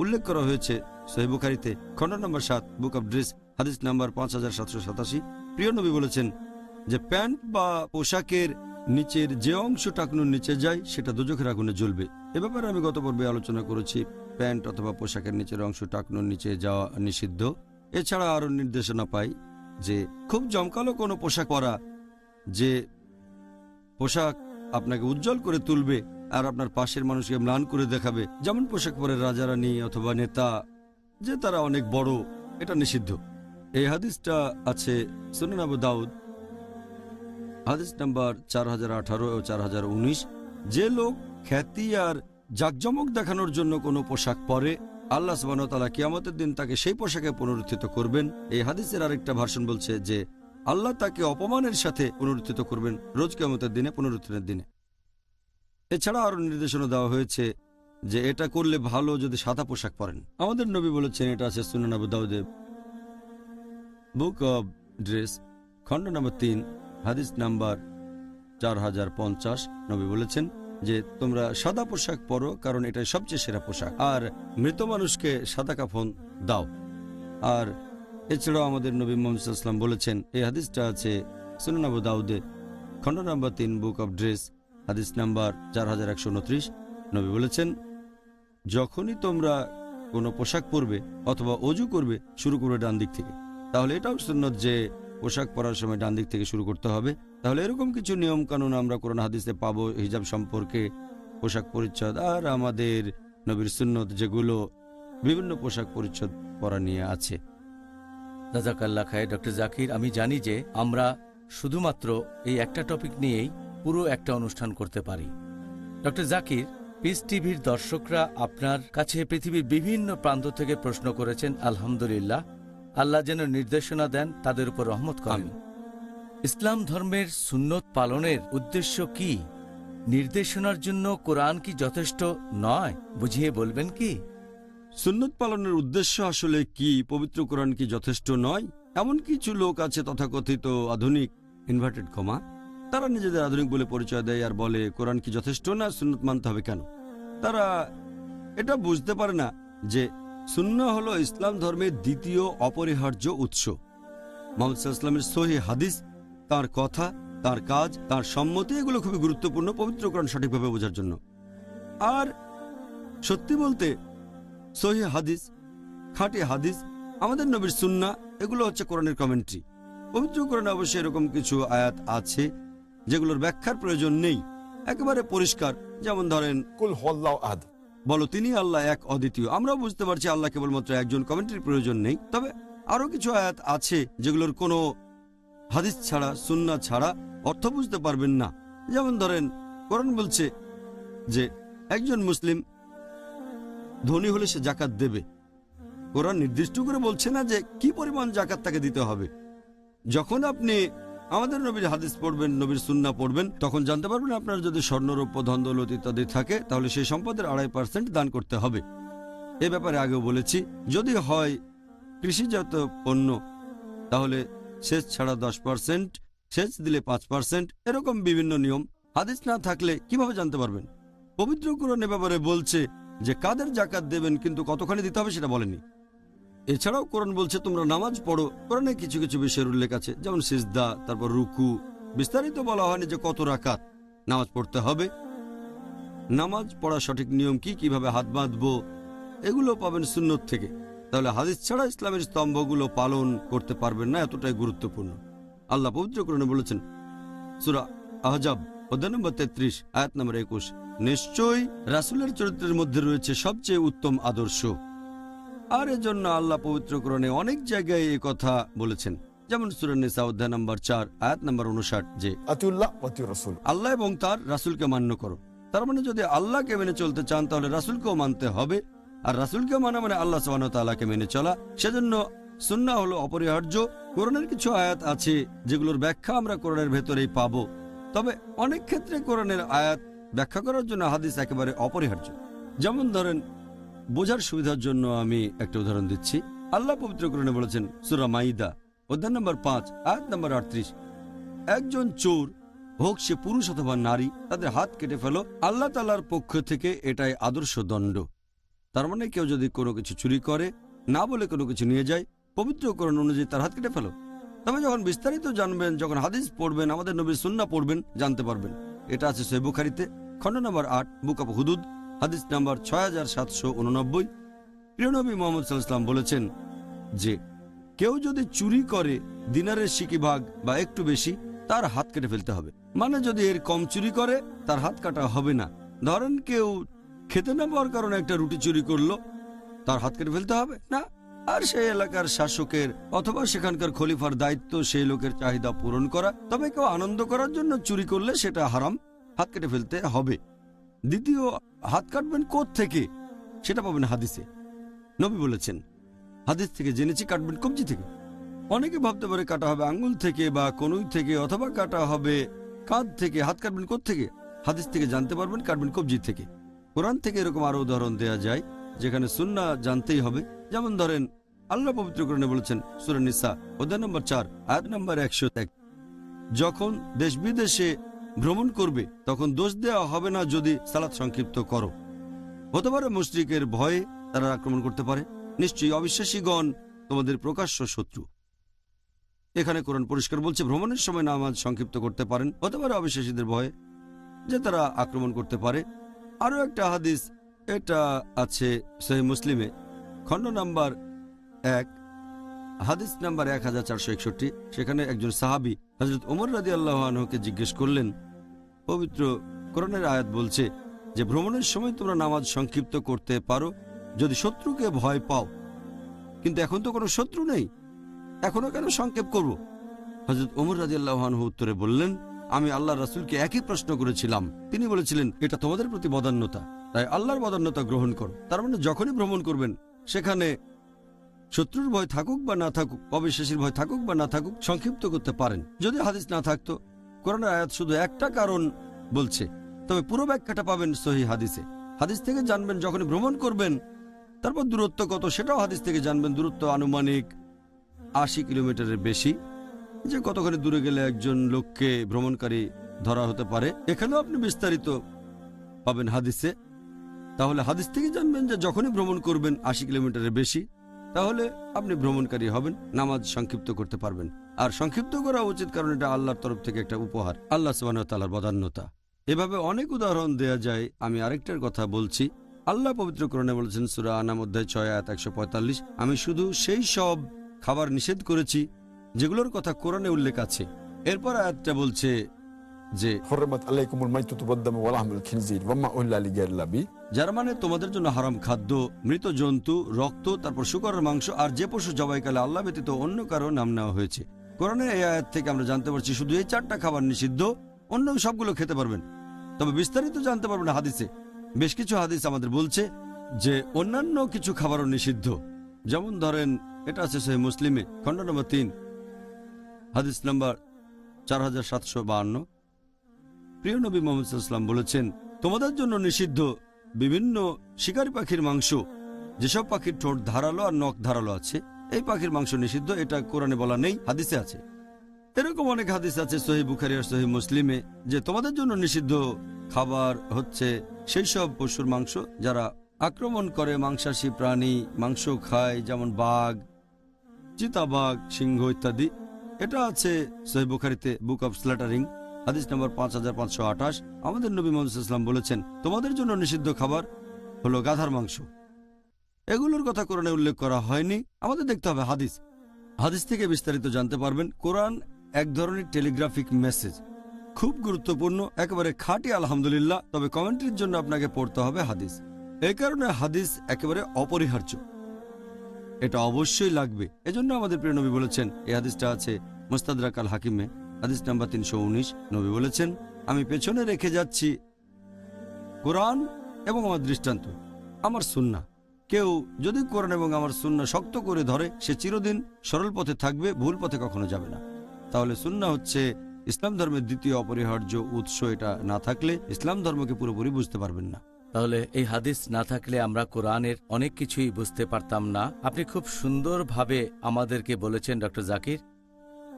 উল্লেখ করা হয়েছে সহিহ বুখারীতে, খণ্ড নম্বর 7, বুক অব ড্রেস, হাদিস নাম্বার 5787। প্রিয় নবী বলেছেন যে প্যান্ট বা পোশাকের নিচের যে অংশ টাকনুর নিচে যায় সেটা দোজখের আগুনে জ্বলবে। এ ব্যাপারে আমি গত পর্বে আলোচনা করেছি। প্যান্ট অথবা পোশাকের নিচের অংশ টাকনুর নিচে যাওয়া নিষিদ্ধ। এছাড়া আরও নির্দেশনা পাই যে খুব জমকালো কোনো পোশাক পরা, যে পোশাক আপনাকে উজ্জ্বল করে তুলবে আর আপনার পাশের মানুষকে ম্লান করে দেখাবে, যেমন পোশাক পরে রাজা রানী অথবা নেতা, যে তারা অনেক বড়, এটা নিষিদ্ধ। এই হাদিসটা আছে সুনান আবু দাউদ, হাদিস নাম্বার 4018 ও 4019। যে লোক খ্যাতি আর জাকজমক দেখানোর জন্য কোনো পোশাক পরে, আল্লাহ সুবহানাহু ওয়া তাআলা কিয়ামতের দিন তাকে সেই পোশাকে পুনরুত্থিত করবেন। এই হাদিসের আরেকটা ভার্সন বলছে যে আল্লাহ তাকে অপমানের সাথে পুনরুত্থিত করবেন রোজ কিয়ামতের দিনে, পুনরুত্থানের দিনে। এছাড়া আরো নির্দেশনা দেওয়া হয়েছে যে এটা করলে ভালো যদি সাদা পোশাক পরেন। আমাদের নবী বলেছেন, এটা আছে সুনান আবু দাউদে, বুক অব ড্রেস, খণ্ড নম্বর 3, হাদিস নাম্বার 4050। নবী বলেছেন যে তোমরা সাদা পোশাক পরো, কারণ এটাই সবচেয়ে সেরা পোশাক, আর মৃত মানুষকে সাদা কাফন দাও। আর এছাড়াও আমাদের নবী মুহাম্মদ সাল্লাল্লাহু আলাইহি ওয়াসাল্লাম বলেছেন, এই হাদিসটা আছে সুনান আবু দাউদে, খণ্ড নম্বর 3, বুক অব ড্রেস, হাদিস নাম্বার 4129। নবী বলেছেন, যখনই তোমরা কোনো পোশাক পরবে অথবা অজু করবে, শুরু করবে ডান দিক থেকে। তাহলে এটাও সুন্নত যে পোশাক পরার সময় ডান দিক থেকে শুরু করতে হবে। তাহলে এরকম কিছু নিয়ম কানুন আমরা কোরআন হাদিসে পাবো হিজাব সম্পর্কে, পোশাক পরিচ্ছদ, আর আমাদের নবীর সুন্নত যেগুলো বিভিন্ন পোশাক পরিচ্ছদ পরা নিয়ে আছে। জাযাকাল্লাহ খায়ের। ডক্টর জাকির, আমি জানি যে আমরা শুধুমাত্র এই একটা টপিক নিয়েই পুরো একটা অনুষ্ঠান করতে পারি। ডক্টর জাকির, পিস টিভির দর্শকরা আপনার কাছে পৃথিবীর বিভিন্ন প্রান্ত থেকে প্রশ্ন করেছেন। আলহামদুলিল্লাহ, আল্লাহ যেন নির্দেশনা দেন, তাদের উপর রহমত করেন। ইসলাম ধর্মের সুন্নত পালনের উদ্দেশ্য কি? নির্দেশনার জন্য কোরআন কি যথেষ্ট নয়? বুঝিয়ে বলবেন কি? সুন্নত পালনের উদ্দেশ্য আসলে কি? পবিত্র কোরআন কি যথেষ্ট নয়? এমন কিছু লোক আছে তথাকথিত আধুনিক, ইনভার্টেড কমা, তারা নিজেদের আধুনিক বলে পরিচয় দেয় আর বলে কোরআন কি যথেষ্ট না, সুন্নত মানতে হবে কেন? তারা এটা বুঝতে পারে না যে সুন্নাহ হলো ইসলাম ধর্মের দ্বিতীয় অপরিহার্য উৎস। মুহাম্মদ সাল্লাল্লাহু আলাইহি ওয়াসাল্লামের সহিহ হাদিস, তার কথা, তার কাজ, তার সম্মতি, এগুলো খুবই গুরুত্বপূর্ণ পবিত্র কোরআন সঠিকভাবে বোঝার জন্য। আর সত্যি বলতে সহিহ হাদিস, খাঁটি হাদিস, আমাদের নবীর সুন্নাহ, এগুলো হচ্ছে কোরআনের কমেন্ট্রি। পবিত্র কোরআনে অবশ্যই এরকম কিছু আয়াত আছে যেগুলোর ব্যাখ্যার প্রয়োজন নেই, একেবারে পরিষ্কার। যেমন ধরেন, কুল হুয়াল্লাহু আহাদ, বলো তিনি আল্লাহ এক, অদ্বিতীয়। আমরাও বুঝতে পারছি আল্লাহ কেবলমাত্র একজন, কমেন্ট্রির প্রয়োজন নেই। তবে আরো কিছু আয়াত আছে যেগুলোর কোনো হাদিস ছাড়া, সুন্নাহ ছাড়া অর্থ বুঝতে পারবেন না। যেমন ধরেন, কোরআন বলছে যে একজন মুসলিম ধনী হলে সে জাকাত দেবে। কোরআন নির্দিষ্ট করে বলছে না যে কি পরিমাণ জাকাত তাকে দিতে হবে। যখন আপনি আমাদের নবীর হাদিস পড়বেন, নবীর সুন্নাহ পড়বেন, তখন জানতে পারবেন আপনার যদি স্বর্ণরৌপ্য, ধন দৌলত ইত্যাদি থাকে, তাহলে সেই সম্পদের 2.5% দান করতে হবে। এ ব্যাপারে আগেও বলেছি, যদি হয় কৃষিজাত পণ্য তাহলে সেচ ছাড়া 10%, সেচ দিলে 5%, এরকম বিভিন্ন নিয়ম। হাদিস না থাকলে কিভাবে জানতে পারবেন? পবিত্র কোরআন এ ব্যাপারে বলছে যে কাদের জাকাত দেবেন, কিন্তু কতখানি দিতে হবে সেটা বলেনি। এছাড়াও কোরআন বলছে তোমরা নামাজ পড়ো। কোরআনে কিছু কিছু বিষয়ের উল্লেখ আছে, যেমন সিজদা, তারপর রুকু। বিস্তারিত বলা হয়নি যে কত রাকাত নামাজ পড়তে হবে। নামাজ পড়া সঠিক নিয়ম কি, কিভাবে হাত বাঁধবো, এগুলো পাবেন সুন্নত থেকে। তাহলে হাদিস ছাড়া ইসলামের স্তম্ভগুলো পালন করতে পারবেন না, এতটাই গুরুত্বপূর্ণ। আল্লাহ পবিত্র কোরআনে বলেছেন, সূরা আহজাব অধ্যায় নম্বর 33, আয়াত নম্বর 21, নিশ্চয়ই রাসূলের চরিত্রের মধ্যে রয়েছে সবচেয়ে উত্তম আদর্শ। আর এজন্য আল্লাহ পবিত্র কোরআনে অনেক জায়গায় এই কথা বলেছেন যেমন সূরা নিসা অধ্যায় নম্বর 4 আয়াত নম্বর 59 যে আতিউল্লাহ ওয়া আতিউর রাসূল। আল্লাহ এবং তার রাসূলকে মান্য করো। তার মানে যদি আল্লাহকে মেনে চলতে চান তাহলে রাসূলকেও মানতে হবে, আর রাসূলকে মানা মানে আল্লাহ সুবহানাহু ওয়া তাআলাকে মেনে চলা। সেজন্য সুন্নাহ হলো অপরিহার্য। কোরআনের কিছু আয়াত আছে যেগুলোর ব্যাখ্যা আমরা কোরআনের ভেতরেই পাবো, তবে অনেক ক্ষেত্রে কোরআনের আয়াত ব্যাখ্যা করার জন্য হাদিস একেবারে অপরিহার্য। যেমন ধরেন, বোঝার সুবিধার জন্য আমি একটা উদাহরণ দিচ্ছি। আল্লাহ পবিত্র কোরআনে বলেছেন সূরা মাইদা অধ্যায় নম্বর 5 আয়াত নম্বর 38, একজন চোর হোক সে পুরুষ অথবা নারী, তাদের হাত কেটে ফেলো, আল্লাহ তাআলার পক্ষ থেকে এটাই আদর্শ দণ্ড। তার মানে কেউ যদি কোনো কিছু চুরি করে, না বলে কোনো কিছু নিয়ে যায়, পবিত্র কোরআন অনুযায়ী তার হাত কেটে ফেলো। তবে যখন বিস্তারিত জানবেন, যখন হাদিস পড়বেন, আমাদের নবীর সুন্নাহ পড়বেন, জানতে পারবেন। এটা আছে সহিহ বুখারীতে খণ্ড নম্বর 8 বুক অফ হুদুদ হাদিস নম্বর 6789। প্রিয় নবী মুহাম্মদ সাল্লাল্লাহু আলাইহি ওয়াসাল্লাম বলেছেন যে কেউ যদি চুরি করে দিনারের সিকি ভাগ বা একটু বেশি, তার হাত কেটে ফেলতে হবে। মানে যদি এর কম চুরি করে তার হাত কাটা হবে না। ধরেন কেউ খেতে না পাওয়ার কারণে একটা রুটি চুরি করলো, তার হাত কেটে ফেলতে হবে না। আর সেই এলাকার শাসকের অথবা সেখানকার খলিফার দায়িত্ব সেই লোকের চাহিদা পূরণ করা। তবে কেউ আনন্দ করার জন্য চুরি করলে সেটা হারাম, হাত কেটে ফেলতে হবে। দ্বিতীয়, হাত কাটবেন কোত্থেকে সেটা পাবেন হাদিসে। নবী বলেছেন, হাদিস থেকে জেনেছি কাটবেন কবজি থেকে। অনেকে ভাবতে পারে কাটা হবে আঙ্গুল থেকে বা কনুই থেকে, অথবা কাটা হবে কাঁধ থেকে। হাত কাটবেন কোত্থেকে? হাদিস থেকে জানতে পারবেন কাটবেন কবজি থেকে। কোরআন থেকে এরকম আরো উদাহরণ দেয়া যায় যেখানে সুন্নাহ জানতেই হবে। যেমন ধরেন, আল্লাহ পবিত্র কোরআনে বলেছেন সূরা নিসা অধ্যায় নম্বর 4 আয়াত নম্বর 101, যখন দেশ বিদেশে ভ্রমণ করবে তখন দোষ দেওয়া হবে না যদি সালাত সংক্ষিপ্ত করো। হতে পারে মুশরিকের ভয়ে তারা আক্রমণ করতে পারে, নিশ্চয়ই অবিশ্বাসীগণ তোমাদের প্রকাশ্য শত্রু। এখানে কোরআন পরিষ্কার বলছে ভ্রমণের সময় নামাজ সংক্ষিপ্ত করতে পারেন। হতে পারে অবিশ্বাসীদের ভয়ে যে তারা আক্রমণ করতে পারে। আরো একটা হাদিস, এটা আছে সহিহ মুসলিমে খণ্ড নাম্বার 1 হাদিস নাম্বার 1461। সেখানে একজন সাহাবী হযরত ওমর রাদিয়াল্লাহু আনহুকে জিজ্ঞেস করলেন, পবিত্র কোরআনের আয়াত বলছে যে ভ্রমণের সময় তোমরা নামাজ সংক্ষিপ্ত করতে পারো যদি শত্রুকে ভয় পাও, কিন্তু এখন তো কোনো শত্রু নেই, এখনো কেন সংক্ষেপ করব? হযরত ওমর রাদিয়াল্লাহু আনহু উত্তরে বললেন, আমি আল্লাহর রাসূলকে একই প্রশ্ন করেছিলাম। তিনি বলেছিলেন, এটা তোমাদের প্রতি বদান্যতা, তাই আল্লাহর বদান্যতা গ্রহণ করো। তার মানে যখনই ভ্রমণ করবেন সেখানে শত্রুর ভয় থাকুক বা না থাকুক, অবিশ্বাসীর ভয় থাকুক বা না থাকুক, সংক্ষিপ্ত করতে পারেন। যদি হাদিস না থাকতো, কোরআনের আয়াত শুধু একটা কারণ বলছে, তবে পুরো ব্যাখ্যাটা পাবেন সহিহ হাদিসে। হাদিস থেকে জানবেন যখনই ভ্রমণ করবেন। তারপর দূরত্ব কত সেটাও হাদিস থেকে জানবেন। দূরত্ব আনুমানিক 80 কিলোমিটারের বেশি, যে কতখানি দূরে গেলে একজন লোককে ভ্রমণকারী ধরা হতে পারে, এখানেও আপনি বিস্তারিত পাবেন হাদিসে। তাহলে হাদিস থেকে জানবেন যে যখনই ভ্রমণ করবেন 80 কিলোমিটারের বেশি, তাহলে আপনি ভ্রমণকারী হবেন, নামাজ সংক্ষিপ্ত করতে পারবেন। আর সংক্ষিপ্ত করা উচিত, কারণ এটা আল্লাহর তরফ থেকে একটা উপহার, আল্লাহ সুবহানাহু ওয়া তাআলার বদান্যতা। এভাবে অনেক উদাহরণ দেয়া যায়। আমি আরেকটার কথা বলছি। আল্লাহ পবিত্র কোরআনে বলেছেন সূরা আনাম অধ্যায় 6 আয়াত 145, আমি শুধু সেই সব খাবার নিষেধ করেছি যেগুলোর কথা কোরআনে উল্লেখ আছে। এরপর আয়াতটা বলছে যে হুররিমাত আলাইকুমুল মাইতাতু ওয়াদ-দামু ওয়া লাহমুল খিনজির ওয়া মা উহিল্লা লিগাইরিল্লাহ বিহি, যার মানে তোমাদের জন্য হারাম খাদ্য, মৃত জন্তু, রক্ত, তারপর শূকরের মাংস, আর যে পশু জবাইকালে আল্লাহ ব্যতীত অন্য কারো নাম নেওয়া হয়েছে। কোরআনের এই আয়াত থেকে আমরা জানতে পারছি শুধু এই 4টা খাবার নিষিদ্ধ, অন্য সবগুলো খেতে পারবেন। তবে বিস্তারিত জানতে পারবেন হাদিসে। বেশ কিছু হাদিস আমাদের বলছে যে অন্যান্য কিছু খাবারও নিষিদ্ধ। যেমন ধরেন, এটা আছে সহিহ মুসলিমে খণ্ড নম্বর 3 হাদিস নম্বর 4752। প্রিয় নবী মুহাম্মদ সাল্লাল্লাহু আলাইহি ওয়াসাল্লাম বলেছেন, তোমাদের জন্য নিষিদ্ধ বিভিন্ন শিকারী পাখির মাংস, যেসব পাখির ঠোঁট ধারালো আর নখ ধারালো আছে, এই পাখির মাংস নিষিদ্ধ। এটা কোরআনে বলা নেই, হাদিসে আছে। এরকম অনেক হাদিস আছে সহিহ বুখারী আর সহিহ মুসলিমে যে তোমাদের জন্য নিষিদ্ধ খাবার হচ্ছে সেই সব পশুর মাংস যারা আক্রমণ করে মাংসাশী প্রাণী, মাংস খায়, যেমন বাঘ, চিতাবাঘ, সিংহ ইত্যাদি। এটা আছে সহিহ বুখারীতে বুক অফ স্ল্যাটারিং হাদিস নম্বর 5528। আমাদের নবী মুহাম্মদ সাল্লাল্লাহু আলাইহি ওয়াসাল্লাম বলেছেন, তোমাদের জন্য নিষিদ্ধ খাবার হলো গাধার মাংস। এগুলোর কথা কোরআনে উল্লেখ করা হয়নি, আমাদের দেখতে হবে হাদিস। হাদিস থেকে বিস্তারিত জানতে পারবেন। কোরআন এক ধরনের টেলিগ্রাফিক মেসেজ, খুব গুরুত্বপূর্ণ, একেবারে খাঁটি আলহামদুলিল্লাহ। তবে কমেন্ট্রির জন্য আপনাকে পড়তে হবে হাদিস। এই কারণে হাদিস একেবারে অপরিহার্য। এটা অবশ্যই লাগবে। এজন্য আমাদের প্রিয় নবী বলেছেন, এই হাদিসটা আছে মুস্তাদরাক আল হাকিমে, হাদিস নাম্বার 319। নবী বলেছেন, আমি পেছনে রেখে যাচ্ছি কোরআন এবং আমার দৃষ্টান্ত, আমার সুন্নাহ। কেউ যদি কোরআন এবং আমার সুন্নাহ শক্ত করে ধরে, সে চিরদিন সরল পথে থাকবে, ভুল পথে কখনো যাবে না। তাহলে সুন্নাহ হচ্ছে ইসলাম ধর্মের দ্বিতীয় অপরিহার্য উৎস। এটা না থাকলে ইসলাম ধর্মকে পুরোপুরি বুঝতে পারবেন না। তাহলে এই হাদিস না থাকলে আমরা কোরআনের অনেক কিছুই বুঝতে পারতাম না। আপনি খুব সুন্দরভাবে আমাদেরকে বলেছেন ডক্টর জাকির।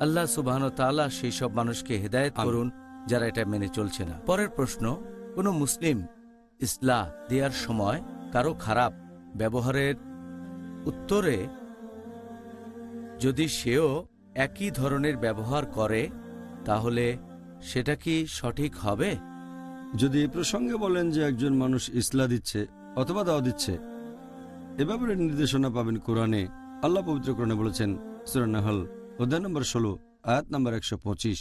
আল্লাহ সুবহানাহু ওয়া তাআলা সেই সব মানুষকে হেদায়েত করুন যারা এটা মেনে চলছে না। পরের প্রশ্ন, কোনো মুসলিম ইসলাহ দেওয়ার সময় কারো খারাপ ব্যবহারের উত্তরে যদি সেও একই ধরনের ব্যবহার করে, তাহলে সেটা কি সঠিক হবে? যদি এই প্রসঙ্গে বলেন যে একজন মানুষ ইসলাহ দিচ্ছে অথবা দাওয়া দিচ্ছে, এ ব্যাপারে নির্দেশনা পাবেন কোরআনে। আল্লাহ পবিত্র কোরআনে বলেছেন, সূরা নাহল অধ্যায় নম্বর 16 আয়াত নম্বর 125,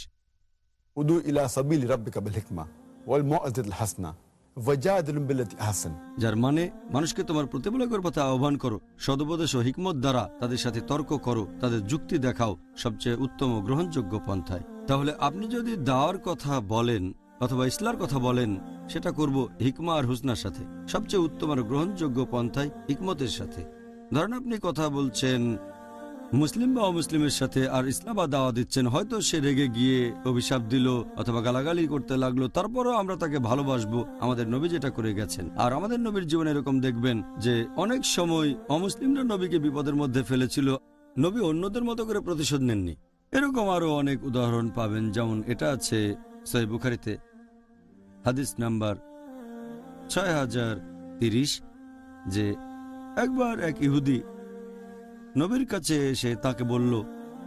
উদু ইলা সাবিলি রাব্বিকা বিল হিকমা ওয়াল মুআযাতিল হাসানা ওয়াজাদিলুম বিল্লাতি আহসান। যার মানে মানুষকে তোমার প্রতিপালকের পথে আহ্বান করো, সদুপদেশ ও হিকমত দ্বারা তাদের সাথে তর্ক করো, তাদের যুক্তি দেখাও সবচেয়ে উত্তম ও গ্রহণযোগ্য পন্থায়। তাহলে আপনি যদি দাওয়ার কথা বলেন অথবা ইসলার কথা বলেন, সেটা করব হিকমা আর হুসনার সাথে, সবচেয়ে উত্তম আর গ্রহণযোগ্য পন্থায়, হিকমতের সাথে। ধরেন আপনি কথা বলছেন মুসলিম বা অমুসলিমের সাথে, আর ইসলাম বা দাওয়া দিচ্ছেন, হয়তো সে রেগে গিয়ে অভিশাপ দিল অথবা গালাগালি করতে লাগলো, তারপরও আমরা তাকে ভালোবাসবো। আমাদের নবী যেটা করে গেছেন, আর আমাদের নবীর জীবনে এরকম দেখবেন যে অনেক সময় অমুসলিমরা নবীকে বিপদের মধ্যে ফেলেছিল, নবী অন্যদের মতো করে প্রতিশোধ নেননি। এরকম আরো অনেক উদাহরণ পাবেন, যেমন এটা আছে সহিহ বুখারীতে, হাদিস নাম্বার 6030, যে একবার এক ইহুদি নবীর কাছে এসে তাকে বলল,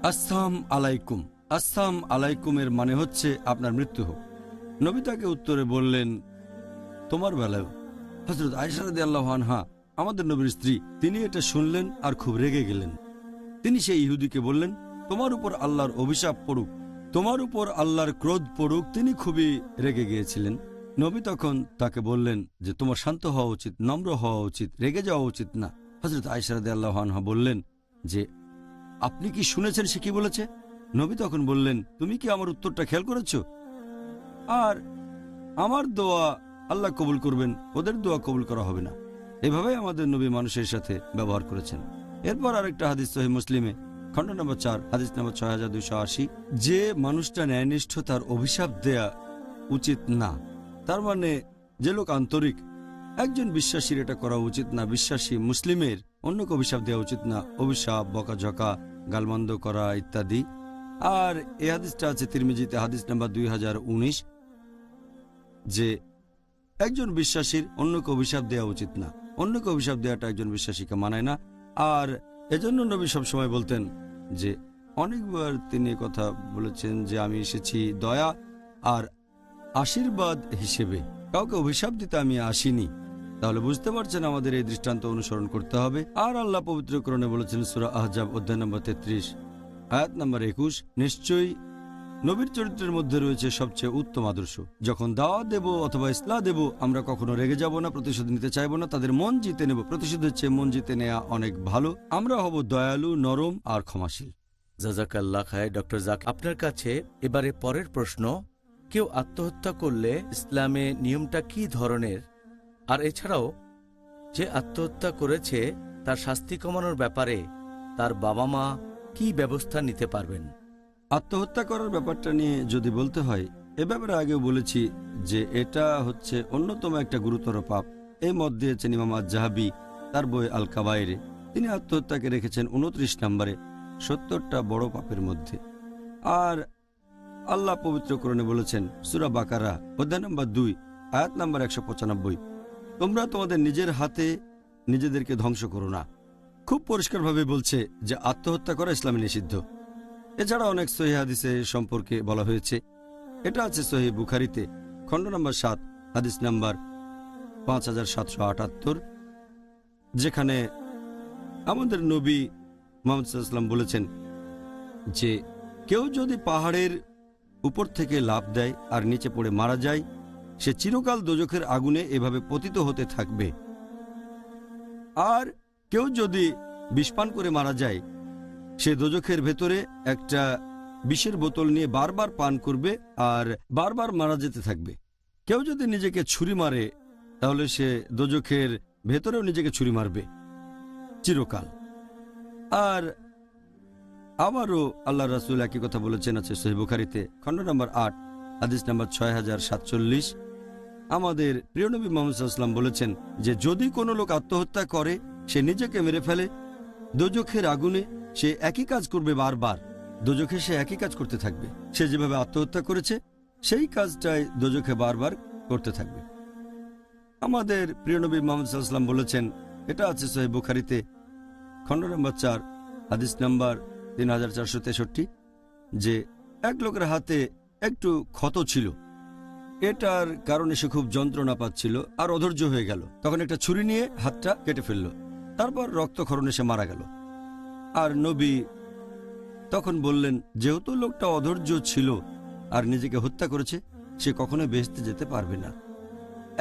আসসালাম আলাইকুম। আসসালাম আলাইকুমের মানে হচ্ছে আপনার মৃত্যু হোক। নবী তাকে উত্তরে বললেন, তোমার বেলায়ও। হযরত আয়েশা রাদিয়াল্লাহু আনহা, আমাদের নবীর স্ত্রী, তিনি এটা শুনলেন আর খুব রেগে গেলেন। তিনি সেই ইহুদিকে বললেন, তোমার উপর আল্লাহর অভিশাপ পড়ুক, তোমার উপর আল্লাহর ক্রোধ পড়ুক। তিনি খুবই রেগে গিয়েছিলেন। নবী তখন তাকে বললেন যে তোমার শান্ত হওয়া উচিত, নম্র হওয়া উচিত, রেগে যাওয়া উচিত না। হযরত আয়েশা রাদিয়াল্লাহু আনহা বললেন যে আপনি কি শুনেছেন সে কি বলেছে? নবী তখন বললেন, তুমি কি আমার উত্তরটা খেয়াল করেছো? আর আমার দোয়া আল্লাহ কবুল করবেন, ওদের দোয়া কবুল করা হবে না। এভাবেই আমাদের নবী মানুষের সাথে ব্যবহার করেছেন। এরপর আরেকটা হাদিস সহিহ মুসলিমে, খণ্ড নম্বর 4, হাদিস নম্বর 6280, যে মানুষটা ন্যায়নিষ্ঠ তার অভিশাপ দেয়া উচিত না। তার মানে যে লোক আন্তরিক, একজন বিশ্বাসীর এটা করা উচিত না। বিশ্বাসী মুসলিমের অন্যকে অভিশাপ দেওয়া উচিত না, অভিশাপ, বকাঝকা, গালমন্দ করা ইত্যাদি। আর এই হাদিসটা আছে তিরমিজিতে, হাদিস নাম্বার 2019, যে একজন বিশ্বাসীর অন্যকে অভিশাপ দেওয়া উচিত না। অন্যকে অভিশাপ দেওয়াটা একজন বিশ্বাসীকে মানায় না। আর এজন্য নবী সবসময় বলতেন যে, অনেকবার তিনি কথা বলেছেন যে আমি এসেছি দয়া আর আশীর্বাদ হিসেবে, কাউকে অভিশাপ দিতে আমি আসিনি। তাহলে বুঝতে পারছেন আমাদের এই দৃষ্টান্ত অনুসরণ করতে হবে। আর আল্লাহ পবিত্র কোরআনে বলেছেন সূরা আহজাব অধ্যায় নম্বর 33 আয়াত নম্বর 21, নিশ্চয়ই নবীর চরিত্রের মধ্যে রয়েছে সবচেয়ে উত্তম আদর্শ। যখন দাওয়াত দেব অথবা ইসলাহ দেব, আমরা কখনো রেগে যাব না, প্রতিশোধ নিতে চাইব না, তাদের মন জিতে নেব। প্রতিশোধের চেয়ে মন জিতে নেওয়া অনেক ভালো। আমরা হব দয়ালু, নরম আর ক্ষমাশীল। জাযাকাল্লাহ খায় ডক্টর জাকির। আপনার কাছে এবারে পরের প্রশ্ন, কেউ আত্মহত্যা করলে ইসলামে নিয়মটা কি ধরনের? আর এছাড়াও যে আত্মহত্যা করেছে তার শাস্তি কমানোর ব্যাপারে তার বাবা মা কি ব্যবস্থা নিতে পারবেন? আত্মহত্যা করার ব্যাপারটা নিয়ে যদি বলতে হয়, এ ব্যাপারে আগেও বলেছি যে এটা হচ্ছে অন্যতম একটা গুরুতর পাপ। এই মত দিয়েছেন ইমাম আজ-জাহাবি তার বই আল কাবায়েরে। তিনি আত্মহত্যাকে রেখেছেন 29 নম্বরে 70টা বড় পাপের মধ্যে। আর আল্লাহ পবিত্র কোরআনে বলেছেন সূরা বাকারা অধ্যায় নম্বর 2 আয়াত নম্বর 195, তোমরা তোমাদের নিজের হাতে নিজেদেরকে ধ্বংস করো না। খুব পরিষ্কারভাবে বলছে যে আত্মহত্যা করা ইসলামে নিষিদ্ধ। এছাড়া অনেক সহিহ হাদিসে সম্পর্কে বলা হয়েছে। এটা আছে সহিহ বুখারীতে, খণ্ড নম্বর 7, হাদিস নাম্বার 5778, যেখানে আমাদের নবী মুহাম্মদ সাল্লাল্লাহু আলাইহি ওয়াসাল্লাম বলেছেন যে কেউ যদি পাহাড়ের উপর থেকে লাফ দেয় আর নিচে পড়ে মারা যায়, সে চিরকাল দোজখের আগুনে এভাবে পতিত হতে থাকবে। আর কেউ যদি বিষ পান করে মারা যায়, সে দোজখের ভেতরে একটা বিষের বোতল নিয়ে বারবার পান করবে আর বারবার মারা যেতে থাকবে। কেউ যদি নিজেকে ছুরি মারে তাহলে সে দোজখের ভেতরেও নিজেকে ছুরি মারবে চিরকাল। আর আবারও আল্লাহ রাসূল একই কথা বলেছেন, আছে সহিহ বুখারীতে খণ্ড নম্বর 8 হাদিস নম্বর 6047। আমাদের প্রিয় নবী মুহাম্মদ সাল্লাল্লাহু আলাইহি ওয়াসাল্লাম বলেছেন যে যদি কোনো লোক আত্মহত্যা করে, সে নিজেকে মেরে ফেলে, দোজখের আগুনে সে একই কাজ করবে বারবার, দোজখে সে একই কাজ করতে থাকবে। সে যেভাবে আত্মহত্যা করেছে সেই কাজটাই দোজখে বারবার করতে থাকবে। আমাদের প্রিয় নবী মুহাম্মদ সাল্লাল্লাহু আলাইহি ওয়াসাল্লাম বলেছেন, এটা আছে সহিহ বুখারীতে খণ্ড নম্বর 4 হাদিস নম্বর 3463, যে এক লোকের হাতে একটু ক্ষত ছিল, এটার কারণে সে খুব যন্ত্রণা পাচ্ছিল আর অধৈর্য হয়ে গেল। তখন একটা ছুরি নিয়ে হাতটা কেটে ফেলল, তারপর রক্তক্ষরণে সে মারা গেল। আর নবী তখন বললেন, যেহেতু লোকটা অধৈর্য ছিল আর নিজেকে হত্যা করেছে, সে কখনোই বেহেশতে যেতে পারবে না।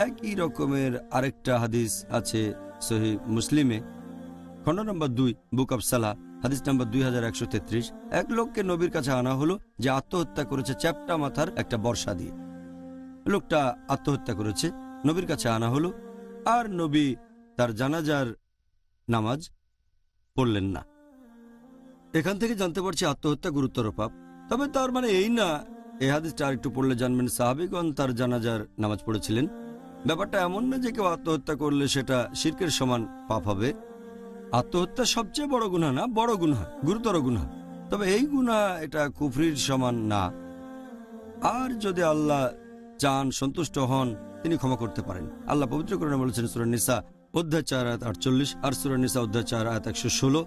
একই রকমের আরেকটা হাদিস আছে সহিহ মুসলিমে খণ্ড নম্বর 2 বুক অব সালাহ হাদিস নম্বর 2133। এক লোককে নবীর কাছে আনা হলো যে আত্মহত্যা করেছে চ্যাপ্টা মাথার একটা বর্ষা দিয়ে। লোকটা আত্মহত্যা করেছে, নবীর কাছে আনা হলো, আর নবী তার জানাজার নামাজ পড়লেন না। এখান থেকে জানতে পারছি আত্মহত্যা গুরুতর পাপ। তবে তার মানে এই না, এই হাদিসটা আর একটু পড়লে জানবেন সাহাবীগণ তার জানাজার নামাজ পড়েছিলেন। ব্যাপারটা এমন না যে কেউ আত্মহত্যা করলে সেটা শিরকের সমান পাপ হবে। আত্মহত্যা সবচেয়ে বড় গুনাহ না, বড় গুনাহ, গুরুতর গুনাহ। তবে এই গুনাহ এটা কুফরির সমান না। আর যদি আল্লাহ চান, সন্তুষ্ট হন, তিনি ক্ষমা করতে পারেন। আল্লাহ পবিত্র কোরআনে বলেছেন সূরা নিসা অধ্যায় 4 আয়াত 48 আর সূরা নিসা অধ্যায় 4 আয়াত 116,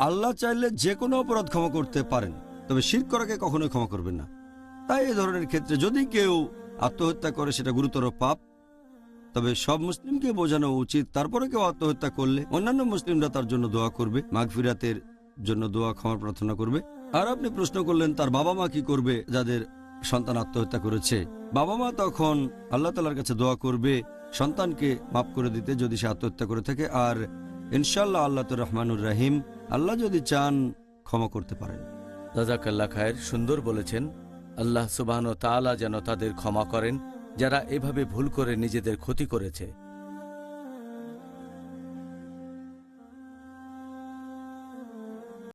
আল্লাহ চাইলে যে কোনো অপরাধ ক্ষমা করতে পারেন, তবে শিরক করাকে কখনোই ক্ষমা করবেন না। তাই এই ধরনের ক্ষেত্রে যদি কেউ আত্মহত্যা করে সেটা গুরুতর পাপ। তবে সব মুসলিমকে বোঝানো উচিত, তারপরে কেউ আত্মহত্যা করলে অন্যান্য মুসলিমরা তার জন্য দোয়া করবে, মাগফিরাতের জন্য দোয়া, ক্ষমা প্রার্থনা করবে। আর আপনি প্রশ্ন করলেন তার বাবা মা কি করবে যাদের সন্তান আত্মহত্যা করেছে। বাবা মা তখন আল্লাহ তাআলার কাছে দোয়া করবে সন্তানকে মাফ করে দিতে যদি সে আত্মহত্যা করে থাকে। আর ইনশাআল্লাহ আল্লাহ তো রহমানুর রহিম, আল্লাহ যদি চান ক্ষমা করতে পারেন। জাযাকাল্লাহ খায়ের, সুন্দর বলেছেন। আল্লাহ সুবহানাহু ওয়া তাআলা যেন তাদের ক্ষমা করেন যারা এভাবে ভুল করে নিজেদের ক্ষতি করেছে।